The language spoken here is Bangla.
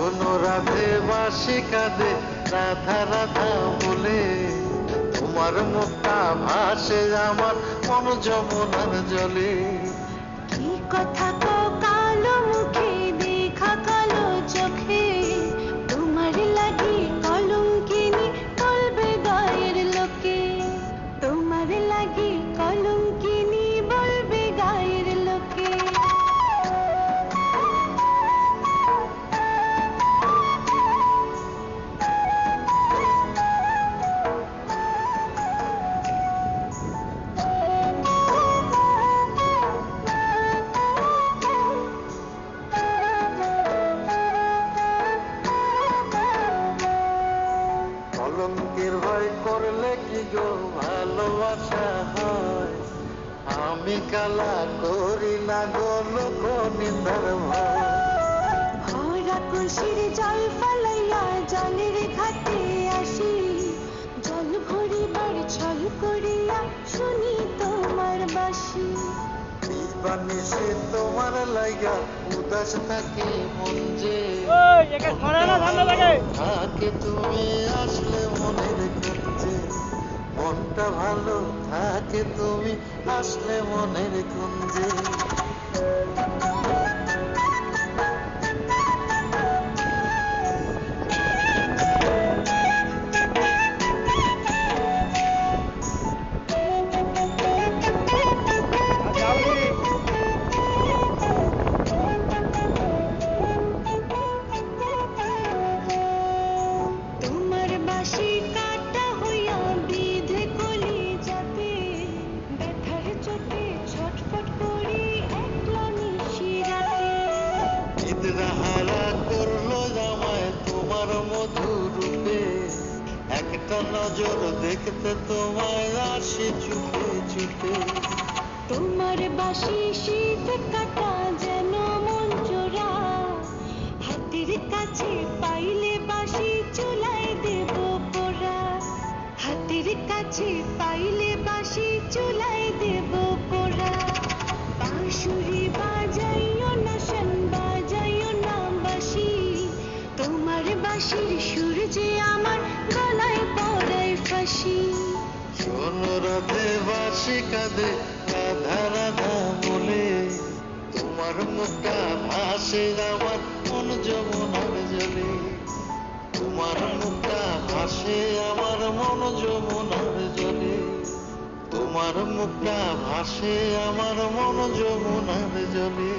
শোনো রাধে বাঁশি কাঁদে রাধা রাধা বলে, তোমার মুখটা ভাসে আমার মন যমুনার জলে। কি কথা কো কালো মুখে দেখা কালো চোখে, তোমার লাগি কলঙ্কিনী বলবে গায়ের লোকে, তোমার লাগি কলঙ্কিনী বলবে গায়ের লোকে। কলঙ্কের ভয় করলে কি গো ভালোবাসা হয়? আমি কালা করি না গো লোক নিন্দার ভয়। ভরা কলসির জল ফালাইয়া জলের ঘাটে আসি, জল ভরিবার ছল করিয়া শুনি তোমার বাঁশি। দিবানিশি তোমার লাইগা উদাস থাকে মন যে, থাকে তুমি আসলে মনের কুঞ্জে। মনটা ভালো থাকে তুমি আসলে মনের কুঞ্জে। তোমার বাঁশি কাটা হইয়া বিধে কলি যাতে, ব্যথার চোটে ছটফট করি একলা নিশিরাতে। ঈদরাহারা করলো জামায় তোমার মধুর রূপে, একটা নজর দেখতে তোমায় আসি চুপে চুপে। তোমার বাঁশি শীত কাটা যেন মন চোরা, হাতের কাছে পাইলে বাঁশি চুলায় দেব পোড়া, হাতের কাছে পাইলে বাঁশি চুলায় দেব পোড়া। বাঁশুরি বাজাইও না শান বাজাইও না বাঁশি, তোমার বাঁশির সুর যে আমার গলায় পড়ায় ফাঁসি। শোনো রাধে বাঁশি কাঁদে রাধা রাধা বলে, তোমার মুখটা ভাসে আমার মন যমুনার জলে। তোমার মুখটা ভাসে আমার মন যমুনার জলে। তোমার মুখটা ভাসে আমার মন যমুনার জলে।